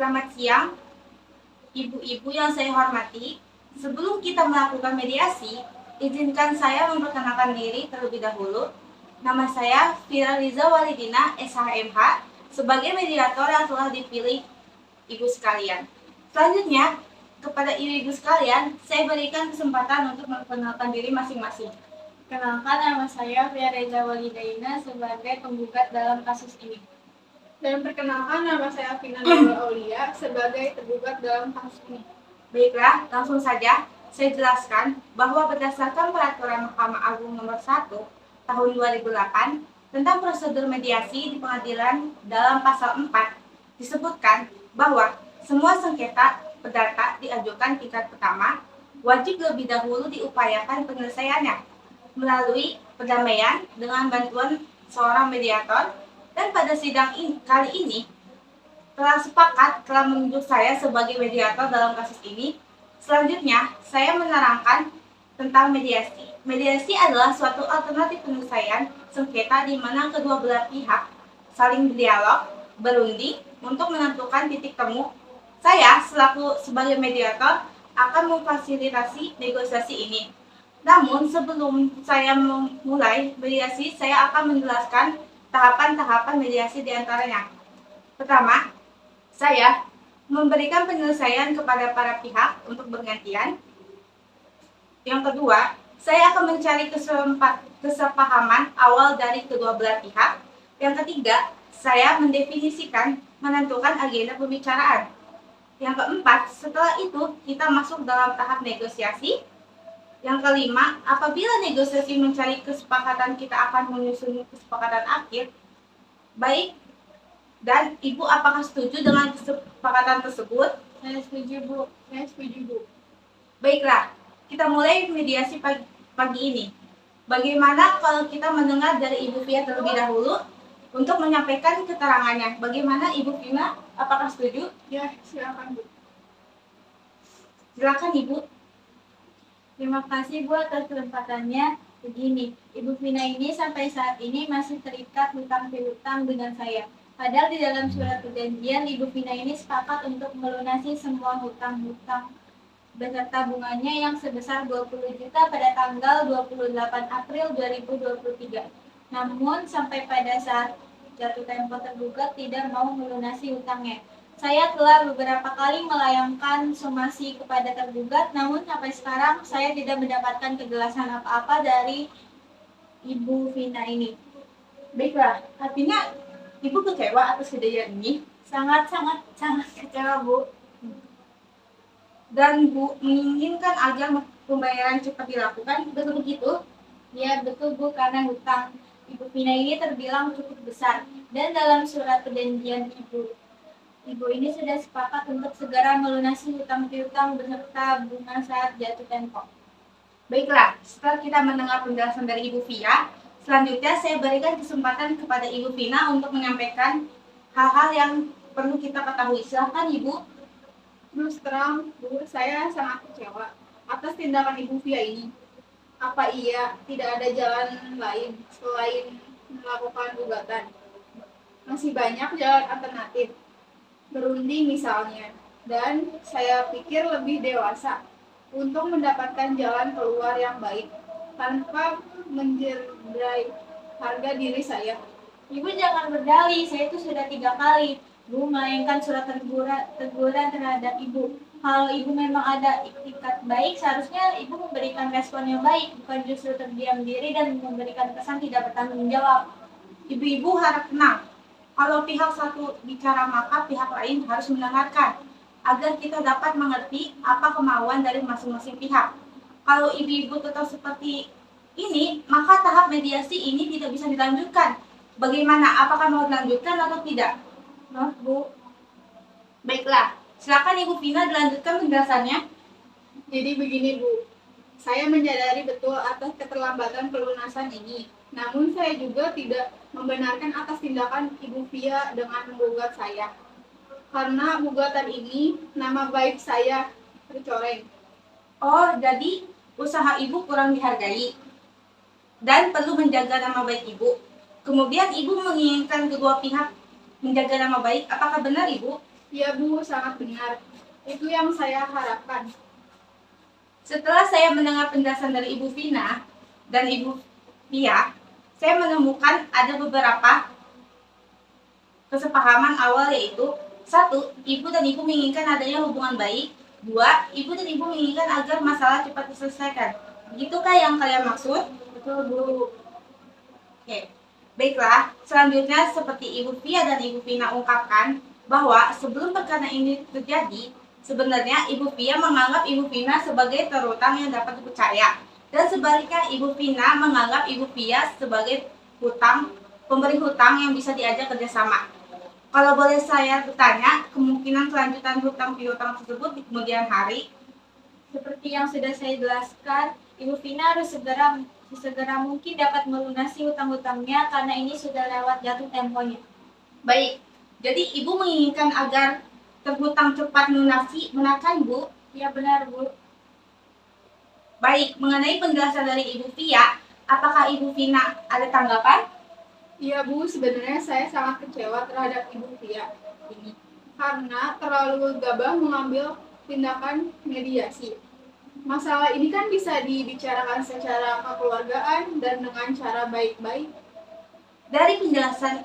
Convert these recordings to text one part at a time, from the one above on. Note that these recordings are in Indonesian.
Selamat siang, ibu-ibu yang saya hormati. Sebelum kita melakukan mediasi, izinkan saya memperkenalkan diri terlebih dahulu. Nama saya Fira Riza Walidina, SHMH, sebagai mediator yang telah dipilih ibu sekalian. Selanjutnya, kepada ibu-ibu sekalian, saya berikan kesempatan untuk memperkenalkan diri masing-masing. Kenalkan, nama saya Fira Riza Walidina sebagai penggugat dalam kasus ini. Dan perkenalkan, nama saya Vina Nurul Aulia sebagai tergugat dalam kasus ini. Baiklah, langsung saja saya jelaskan bahwa berdasarkan Peraturan Mahkamah Agung Nomor 1 Tahun 2008 tentang prosedur mediasi di pengadilan dalam pasal 4 disebutkan bahwa semua sengketa perdata diajukan tingkat pertama wajib lebih dahulu diupayakan penyelesaiannya melalui perdamaian dengan bantuan seorang mediator. Dan pada sidang kali ini telah menunjuk saya sebagai mediator dalam kasus ini. Selanjutnya, saya menerangkan tentang mediasi. Mediasi adalah suatu alternatif penyelesaian sengketa di mana kedua belah pihak saling berdialog, berunding untuk menentukan titik temu. Saya selaku sebagai mediator akan memfasilitasi negosiasi ini. Namun sebelum saya memulai mediasi, saya akan menjelaskan tahapan-tahapan mediasi diantaranya. Pertama, saya memberikan penyelesaian kepada para pihak untuk bergantian. Yang kedua, saya akan mencari kesepahaman awal dari kedua belah pihak. Yang ketiga, saya mendefinisikan, menentukan agenda pembicaraan. Yang keempat, setelah itu kita masuk dalam tahap negosiasi. Yang kelima, apabila negosiasi mencari kesepakatan, kita akan menyusun kesepakatan akhir. Baik, dan Ibu apakah setuju dengan kesepakatan tersebut? Saya setuju, Bu. Saya setuju, Bu. Baiklah, kita mulai mediasi pagi ini. Bagaimana kalau kita mendengar dari Ibu Fia terlebih dahulu untuk menyampaikan keterangannya? Bagaimana Ibu Fina? Apakah setuju? Ya, silakan, Bu. Silakan Ibu. Terima kasih, Bu, atas kesempatannya. Begini, Ibu Vina ini sampai saat ini masih terikat hutang piutang dengan saya. Padahal di dalam surat perjanjian, Ibu Vina ini sepakat untuk melunasi semua hutang-hutang beserta bunganya yang sebesar 20 juta pada tanggal 28 April 2023. Namun, sampai pada saat jatuh tempo tergugat tidak mau melunasi hutangnya. Saya telah beberapa kali melayangkan somasi kepada tergugat, namun sampai sekarang saya tidak mendapatkan kejelasan apa-apa dari Ibu Vina ini. Baiklah, artinya Ibu kecewa atas kejadian ini? Sangat kecewa, Bu. Dan Bu menginginkan agar pembayaran cepat dilakukan, betul begitu? Ya, betul, Bu, karena hutang Ibu Vina ini terbilang cukup besar. Dan dalam surat perjanjian Ibu ini sudah sepakat untuk segera melunasi hutang piutang beserta bunga saat jatuh tempo. Baiklah, setelah kita mendengar penjelasan dari Ibu Fia, selanjutnya saya berikan kesempatan kepada Ibu Vina untuk menyampaikan hal-hal yang perlu kita ketahui. Silakan Ibu. Terus terang, Bu, saya sangat kecewa atas tindakan Ibu Fia ini. Apa iya tidak ada jalan lain selain melakukan gugatan? Masih banyak jalan alternatif, berunding misalnya, dan saya pikir lebih dewasa untuk mendapatkan jalan keluar yang baik tanpa menjerai harga diri saya. Ibu jangan berdalih, saya itu sudah 3 kali Bu melayangkan surat teguran terhadap Ibu. Kalau Ibu memang ada iktikat baik, seharusnya Ibu memberikan respon yang baik, bukan justru terdiam diri dan memberikan kesan tidak bertanggung jawab. Ibu-ibu harap tenang. Kalau pihak satu bicara, maka pihak lain harus mendengarkan, agar kita dapat mengerti apa kemauan dari masing-masing pihak. Kalau ibu-ibu tetap seperti ini, maka tahap mediasi ini tidak bisa dilanjutkan. Bagaimana? Apakah mau dilanjutkan atau tidak? Maaf, Bu. Baiklah, silakan Ibu Vina dilanjutkan penjelasannya. Jadi begini, Bu, saya menyadari betul atas keterlambatan pelunasan ini. Namun saya juga tidak membenarkan atas tindakan Ibu Fia dengan menggugat saya. Karena gugatan ini, nama baik saya tercoreng. Oh, jadi usaha Ibu kurang dihargai dan perlu menjaga nama baik Ibu. Kemudian Ibu menginginkan kedua pihak menjaga nama baik. Apakah benar Ibu? Ya Bu, sangat benar. Itu yang saya harapkan. Setelah saya mendengar penjelasan dari Ibu Vina dan Ibu Pia, saya menemukan ada beberapa kesepahaman awal, yaitu: satu, ibu dan ibu menginginkan adanya hubungan baik. Dua, ibu dan ibu menginginkan agar masalah cepat diselesaikan. Begitukah yang kalian maksud? Betul, Bu. Oke. Baiklah, selanjutnya seperti Ibu Pia dan Ibu Vina ungkapkan bahwa sebelum perkara ini terjadi, sebenarnya Ibu Pia menganggap Ibu Vina sebagai terutang yang dapat dipercaya, dan sebaliknya Ibu Vina menganggap Ibu Pia sebagai pemberi hutang yang bisa diajak kerjasama. Kalau boleh saya bertanya, kemungkinan kelanjutan hutang piutang tersebut di kemudian hari? Seperti yang sudah saya jelaskan, Ibu Vina harus sesegera mungkin dapat melunasi hutang-hutangnya karena ini sudah lewat jatuh temponya. Baik, jadi ibu menginginkan agar terhutang cepat melunasi, benar kan, Bu? Ya benar, Bu. Baik, mengenai penjelasan dari Ibu Pia, apakah Ibu Vina ada tanggapan? Iya Bu, sebenarnya saya sangat kecewa terhadap Ibu Pia ini karena terlalu gabah mengambil tindakan mediasi. Masalah ini kan bisa dibicarakan secara kekeluargaan dan dengan cara baik-baik. Dari penjelasan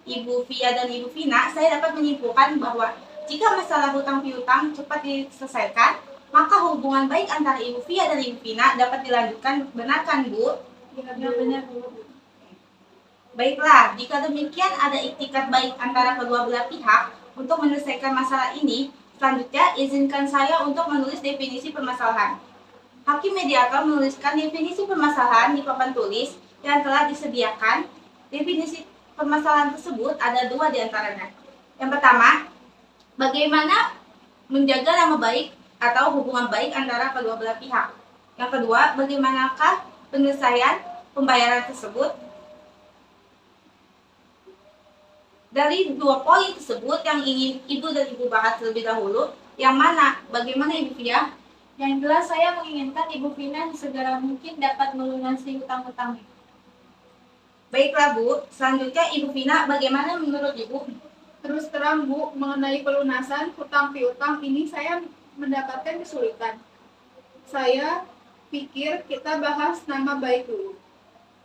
Ibu Pia dan Ibu Vina, saya dapat menyimpulkan bahwa jika masalah hutang piutang cepat diselesaikan, maka hubungan baik antara Ibu Pia dan Ibu Vina dapat dilanjutkan. Benar kan, Bu? Ya benar, Bu. Baiklah, jika demikian ada iktikat baik antara kedua belah pihak untuk menyelesaikan masalah ini, selanjutnya izinkan saya untuk menulis definisi permasalahan. Hakim mediator menuliskan definisi permasalahan di papan tulis yang telah disediakan. Definisi permasalahan tersebut ada dua di antaranya. Yang pertama, bagaimana menjaga nama baik atau hubungan baik antara kedua belah pihak. Yang kedua, bagaimanakah penyelesaian pembayaran tersebut. Dari dua poin tersebut yang ingin Ibu dan Ibu bahas terlebih dahulu, yang mana? Bagaimana Ibu Pia? Yang jelas saya menginginkan Ibu Vina segera mungkin dapat melunasi hutang-hutangnya. Baiklah Bu, selanjutnya Ibu Vina, bagaimana menurut Ibu? Terus terang Bu, mengenai pelunasan hutang piutang ini saya mendapatkan kesulitan. Saya pikir kita bahas nama baik dulu.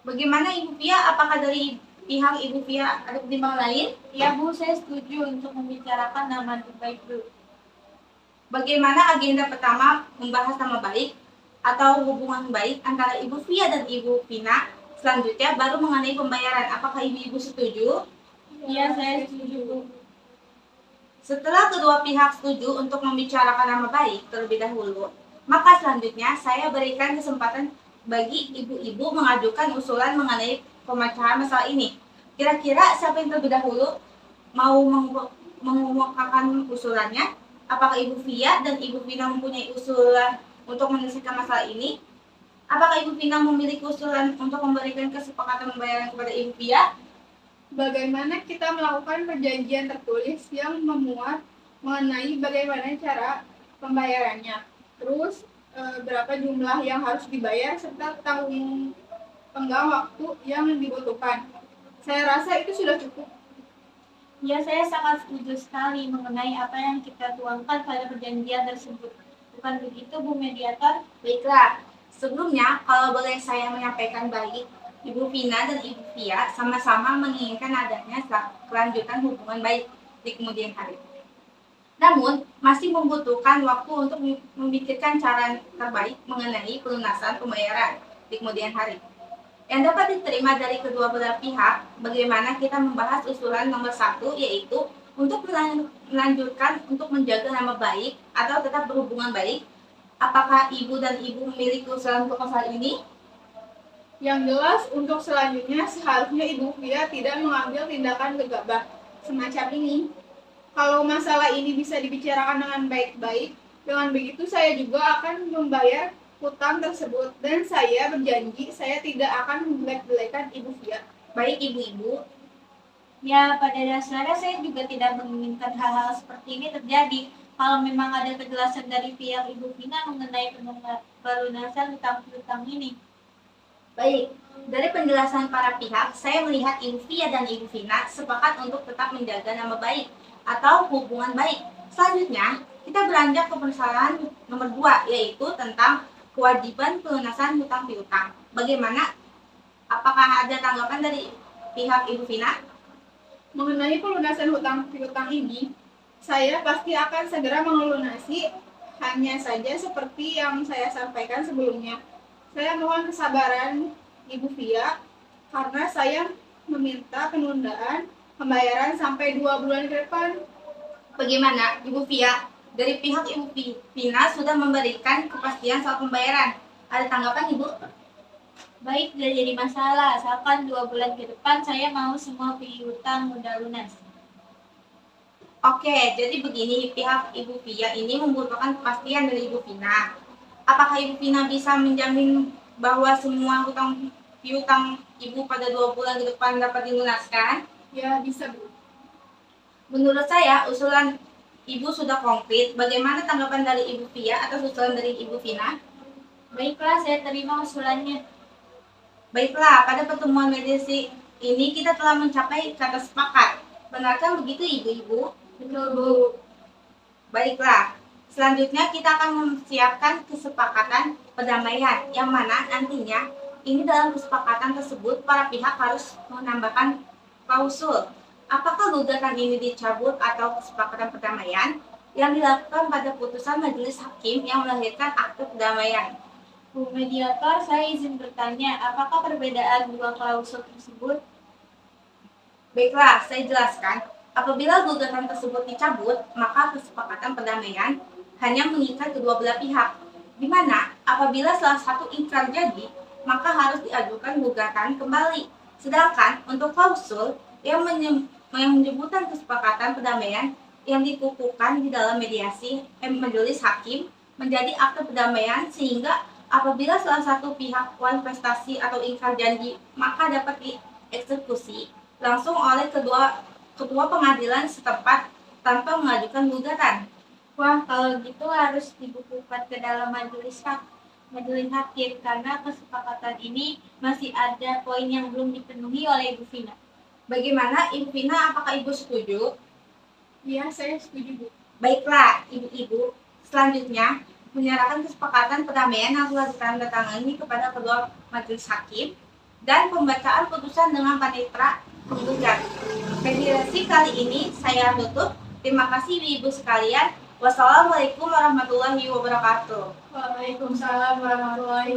Bagaimana Ibu Pia? Apakah dari pihak Ibu Pia ada pertimbangan lain? Ya Bu, saya setuju untuk membicarakan nama baik dulu. Bagaimana agenda pertama membahas nama baik atau hubungan baik antara Ibu Pia dan Ibu Vina? Selanjutnya baru mengenai pembayaran. Apakah Ibu-Ibu setuju? Iya, saya setuju, Bu. Setelah kedua pihak setuju untuk membicarakan nama baik terlebih dahulu, maka selanjutnya saya berikan kesempatan bagi ibu-ibu mengajukan usulan mengenai pemecahan masalah ini. Kira-kira siapa yang terlebih dahulu mau mengungkapkan usulannya? Apakah Ibu Pia dan Ibu Vina mempunyai usulan untuk menyelesaikan masalah ini? Apakah Ibu Vina memiliki usulan untuk memberikan kesepakatan pembayaran kepada Ibu Pia? Bagaimana kita melakukan perjanjian tertulis yang memuat mengenai bagaimana cara pembayarannya. Terus berapa jumlah yang harus dibayar serta tanggung tenggang waktu yang dibutuhkan. Saya rasa itu sudah cukup. Ya, saya sangat setuju sekali mengenai apa yang kita tuangkan pada perjanjian tersebut. Bukan begitu, Bu Mediator? Baiklah, sebelumnya kalau boleh saya menyampaikan baik, Ibu Vina dan Ibu Pia sama-sama menginginkan adanya kelanjutan hubungan baik di kemudian hari. Namun, masih membutuhkan waktu untuk memikirkan cara terbaik mengenai pelunasan pembayaran di kemudian hari. Yang dapat diterima dari kedua belah pihak, bagaimana kita membahas usulan nomor 1, yaitu untuk melanjutkan untuk menjaga nama baik atau tetap berhubungan baik. Apakah Ibu dan Ibu memiliki usulan untuk masalah ini? Yang jelas, untuk selanjutnya seharusnya Ibu Pia tidak mengambil tindakan gegabah semacam ini. Kalau masalah ini bisa dibicarakan dengan baik-baik, dengan begitu saya juga akan membayar hutang tersebut, dan saya berjanji saya tidak akan menjelek-jelekan Ibu Pia. Baik Ibu-Ibu, Ya, pada dasarnya saya juga tidak menginginkan hal-hal seperti ini terjadi. Kalau memang ada kejelasan dari pihak Ibu Vina mengenai pelunasan hutang-hutang ini. baik. Dari penjelasan para pihak, saya melihat Ibu Pia dan Ibu Vina sepakat untuk tetap menjaga nama baik atau hubungan baik. Selanjutnya, kita beranjak ke persoalan nomor 2, yaitu tentang kewajiban pelunasan hutang piutang. Bagaimana? Apakah ada tanggapan dari pihak Ibu Vina? Mengenai pelunasan hutang piutang ini, saya pasti akan segera melunasi, hanya saja seperti yang saya sampaikan sebelumnya. Saya mohon kesabaran Ibu Via, karena saya meminta penundaan pembayaran sampai 2 bulan ke depan. Bagaimana, Ibu Via? Dari pihak Ibu Vina sudah memberikan kepastian soal pembayaran. Ada tanggapan, Ibu? Baik, tidak jadi masalah, asalkan 2 bulan ke depan saya mau semua piutang udah lunas. Oke, jadi begini, pihak Ibu Via ini membutuhkan kepastian dari Ibu Vina. Apakah Ibu Vina bisa menjamin bahwa semua hutang piutang Ibu pada 2 bulan ke depan dapat dilunaskan? Ya, bisa, Bu. Menurut saya, usulan Ibu sudah konkret. Bagaimana tanggapan dari Ibu Via atau usulan dari Ibu Vina? Baiklah, saya terima usulannya. Baiklah, pada pertemuan mediasi ini kita telah mencapai kata sepakat. Benarkah begitu, Ibu-Ibu? Betul, Bu. Baiklah, selanjutnya kita akan mempersiapkan kesepakatan perdamaian, yang mana nantinya ini dalam kesepakatan tersebut para pihak harus menambahkan klausul. Apakah gugatan ini dicabut atau kesepakatan perdamaian yang dilakukan pada putusan majelis hakim yang melahirkan akte perdamaian? Bu Mediator, saya izin bertanya, apakah perbedaan dua klausul tersebut? Baiklah, saya jelaskan. Apabila gugatan tersebut dicabut, maka kesepakatan perdamaian hanya mengikat kedua belah pihak, di mana apabila salah satu ingkar jadi, maka harus diajukan gugatan kembali. Sedangkan untuk klausul yang menyebutkan kesepakatan perdamaian yang dikukuhkan di dalam mediasi majelis hakim menjadi akte perdamaian, sehingga apabila salah satu pihak kontestasi atau ingkar janji, maka dapat dieksekusi langsung oleh ketua pengadilan setempat tanpa mengajukan gugatan. Wah, kalau gitu harus dibukukan ke dalam majelis hakim, karena kesepakatan ini masih ada poin yang belum dipenuhi oleh Ibu Vina. Bagaimana, Ibu Vina? Apakah Ibu setuju? Ya, saya setuju, Bu. Baiklah, Ibu-Ibu. Selanjutnya, menyerahkan kesepakatan perdamaian yang telah ditandatangani kepada kedua majelis hakim dan pembacaan putusan dengan panitera penggugat. Mediasi kali ini saya tutup. Terima kasih Ibu sekalian. Wassalamualaikum warahmatullahi wabarakatuh. Waalaikumsalam warahmatullahi wabarakatuh.